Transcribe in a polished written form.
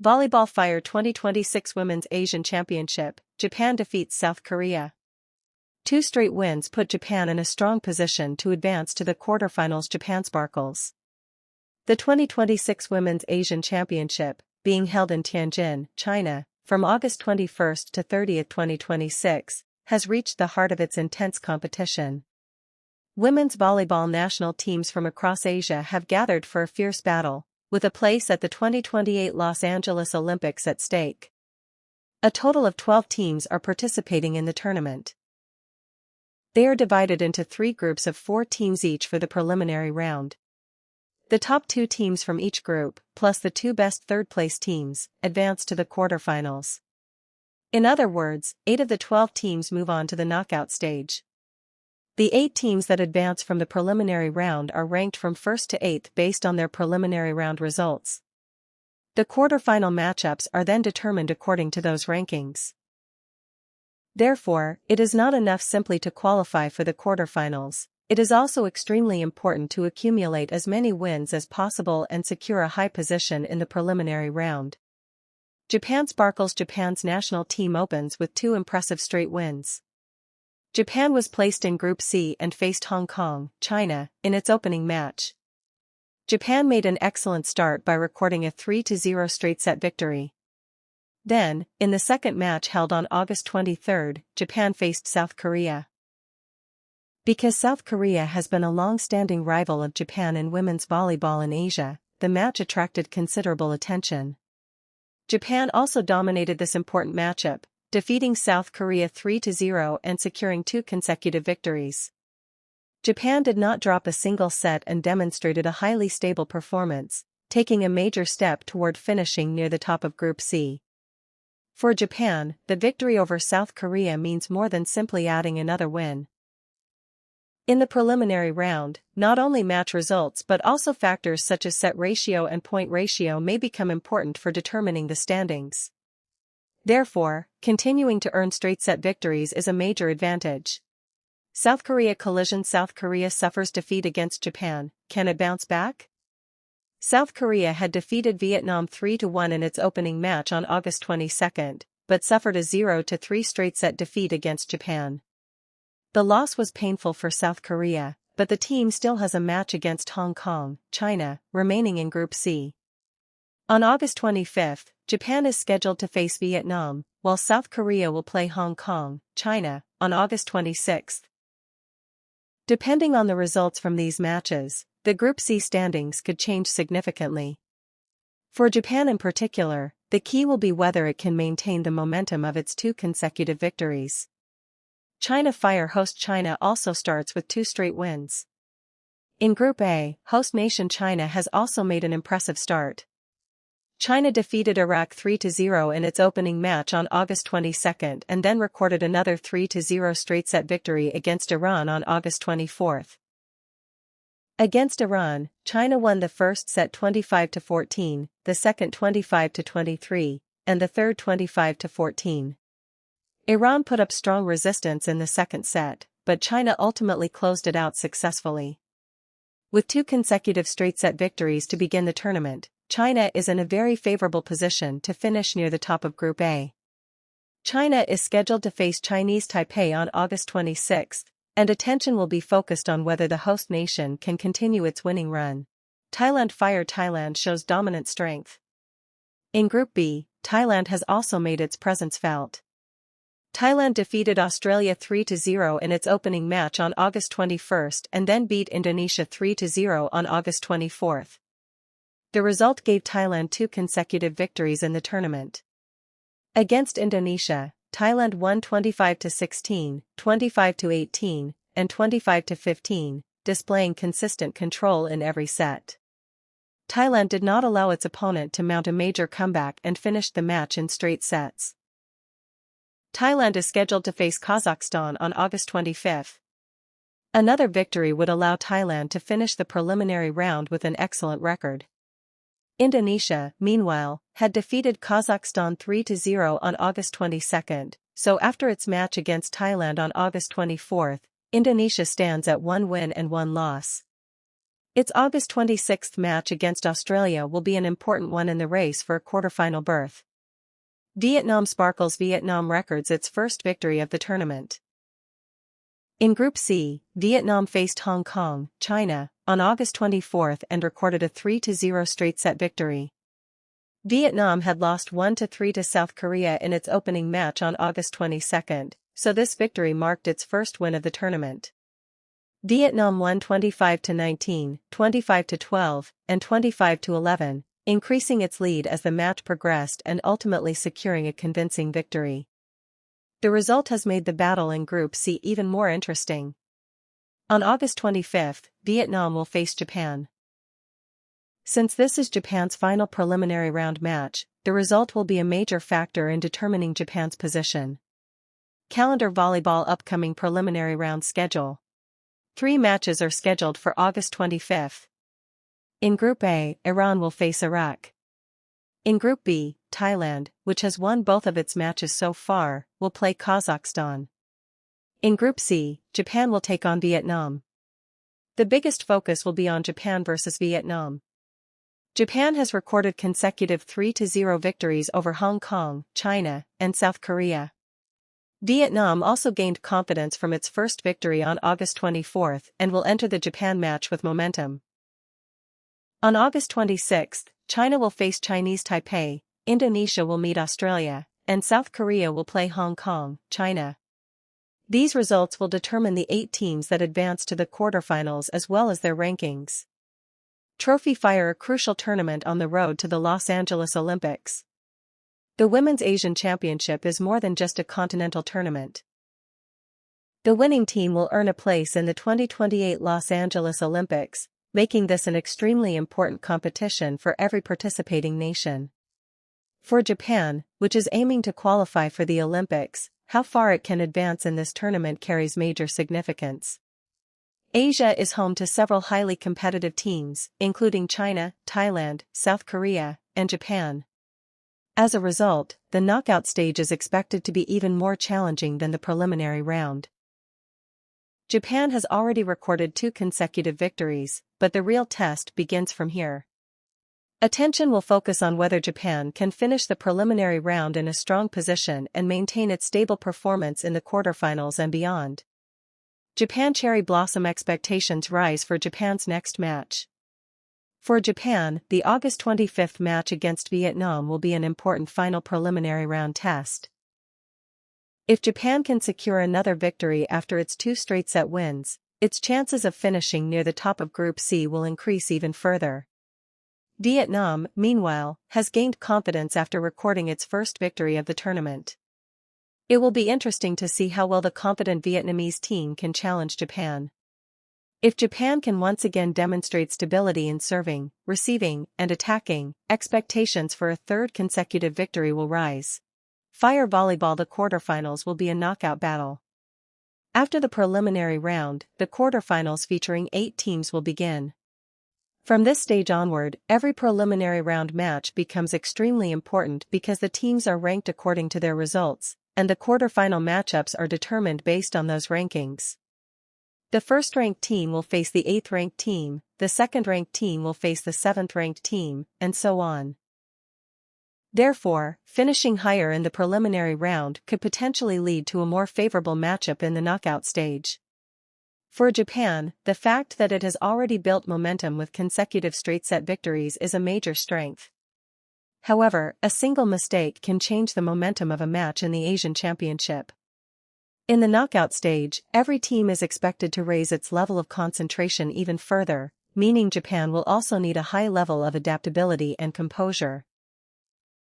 Volleyball Fire 2026 Women's Asian Championship, Japan defeats South Korea. Two straight wins put Japan in a strong position to advance to the quarterfinals. Japan sparkles. The 2026 Women's Asian Championship, being held in Tianjin, China, from August 21 to 30, 2026, has reached the heart of its intense competition. Women's volleyball national teams from across Asia have gathered for a fierce battle, with a place at the 2028 Los Angeles Olympics at stake. A total of 12 teams are participating in the tournament. They are divided into 3 groups of 4 teams each for the preliminary round. The top 2 teams from each group, plus the 2 best third-place teams, advance to the quarterfinals. In other words, 8 of the 12 teams move on to the knockout stage. The 8 teams that advance from the preliminary round are ranked from 1st to 8th based on their preliminary round results. The quarterfinal matchups are then determined according to those rankings. Therefore, it is not enough simply to qualify for the quarterfinals. It is also extremely important to accumulate as many wins as possible and secure a high position in the preliminary round. Japan sparkles. Japan's national team opens with 2 impressive straight wins. Japan was placed in Group C and faced Hong Kong, China, in its opening match. Japan made an excellent start by recording a 3-0 straight-set victory. Then, in the second match held on August 23, Japan faced South Korea. Because South Korea has been a long-standing rival of Japan in women's volleyball in Asia, the match attracted considerable attention. Japan also dominated this important matchup, defeating South Korea 3-0 and securing 2 consecutive victories. Japan did not drop a single set and demonstrated a highly stable performance, taking a major step toward finishing near the top of Group C. For Japan, the victory over South Korea means more than simply adding another win. In the preliminary round, not only match results but also factors such as set ratio and point ratio may become important for determining the standings. Therefore, continuing to earn straight-set victories is a major advantage. South Korea collision. South Korea suffers defeat against Japan. Can it bounce back? South Korea had defeated Vietnam 3-1 in its opening match on August 22, but suffered a 0-3 straight-set defeat against Japan. The loss was painful for South Korea, but the team still has a match against Hong Kong, China, remaining in Group C. On August 25, Japan is scheduled to face Vietnam, while South Korea will play Hong Kong, China, on August 26. Depending on the results from these matches, the Group C standings could change significantly. For Japan in particular, the key will be whether it can maintain the momentum of its 2 consecutive victories. China Fire host China also starts with 2 straight wins. In Group A, host nation China has also made an impressive start. China defeated Iraq 3-0 in its opening match on August 22 and then recorded another 3-0 straight-set victory against Iran on August 24. Against Iran, China won the first set 25-14, the second 25-23, and the third 25-14. Iran put up strong resistance in the second set, but China ultimately closed it out successfully. With 2 consecutive straight-set victories to begin the tournament, China is in a very favorable position to finish near the top of Group A. China is scheduled to face Chinese Taipei on August 26, and attention will be focused on whether the host nation can continue its winning run. Thailand Fire. Thailand shows dominant strength. In Group B, Thailand has also made its presence felt. Thailand defeated Australia 3-0 in its opening match on August 21 and then beat Indonesia 3-0 on August 24. The result gave Thailand 2 consecutive victories in the tournament. Against Indonesia, Thailand won 25-16, 25-18, and 25-15, displaying consistent control in every set. Thailand did not allow its opponent to mount a major comeback and finished the match in straight sets. Thailand is scheduled to face Kazakhstan on August 25. Another victory would allow Thailand to finish the preliminary round with an excellent record. Indonesia, meanwhile, had defeated Kazakhstan 3-0 on August 22, so after its match against Thailand on August 24, Indonesia stands at 1 win and 1 loss. Its August 26 match against Australia will be an important one in the race for a quarterfinal berth. Vietnam sparkles. Vietnam records its first victory of the tournament. In Group C, Vietnam faced Hong Kong, China, on August 24 and recorded a 3-0 straight-set victory. Vietnam had lost 1-3 to South Korea in its opening match on August 22, so this victory marked its first win of the tournament. Vietnam won 25-19, 25-12, and 25-11, increasing its lead as the match progressed and ultimately securing a convincing victory. The result has made the battle in Group C even more interesting. On August 25, Vietnam will face Japan. Since this is Japan's final preliminary round match, the result will be a major factor in determining Japan's position. Calendar Volleyball upcoming preliminary round schedule. 3 matches are scheduled for August 25. In Group A, Iran will face Iraq. In Group B, Thailand, which has won both of its matches so far, will play Kazakhstan. In Group C, Japan will take on Vietnam. The biggest focus will be on Japan versus Vietnam. Japan has recorded consecutive 3-0 victories over Hong Kong, China, and South Korea. Vietnam also gained confidence from its first victory on August 24 and will enter the Japan match with momentum. On August 26, China will face Chinese Taipei, Indonesia will meet Australia, and South Korea will play Hong Kong, China. These results will determine the 8 teams that advance to the quarterfinals as well as their rankings. Trophy Fire, a crucial tournament on the road to the Los Angeles Olympics. The Women's Asian Championship is more than just a continental tournament. The winning team will earn a place in the 2028 Los Angeles Olympics, making this an extremely important competition for every participating nation. For Japan, which is aiming to qualify for the Olympics, how far it can advance in this tournament carries major significance. Asia is home to several highly competitive teams, including China, Thailand, South Korea, and Japan. As a result, the knockout stage is expected to be even more challenging than the preliminary round. Japan has already recorded 2 consecutive victories, but the real test begins from here. Attention will focus on whether Japan can finish the preliminary round in a strong position and maintain its stable performance in the quarterfinals and beyond. Japan cherry blossom expectations rise for Japan's next match. For Japan, the August 25 match against Vietnam will be an important final preliminary round test. If Japan can secure another victory after its 2 straight-set wins, its chances of finishing near the top of Group C will increase even further. Vietnam, meanwhile, has gained confidence after recording its first victory of the tournament. It will be interesting to see how well the confident Vietnamese team can challenge Japan. If Japan can once again demonstrate stability in serving, receiving, and attacking, expectations for a 3rd consecutive victory will rise. Fire Volleyball. The quarterfinals will be a knockout battle. After the preliminary round, the quarterfinals featuring 8 teams will begin. From this stage onward, every preliminary round match becomes extremely important because the teams are ranked according to their results, and the quarterfinal matchups are determined based on those rankings. The first-ranked team will face the 8th-ranked team, the second-ranked team will face the 7th-ranked team, and so on. Therefore, finishing higher in the preliminary round could potentially lead to a more favorable matchup in the knockout stage. For Japan, the fact that it has already built momentum with consecutive straight-set victories is a major strength. However, a single mistake can change the momentum of a match in the Asian Championship. In the knockout stage, every team is expected to raise its level of concentration even further, meaning Japan will also need a high level of adaptability and composure.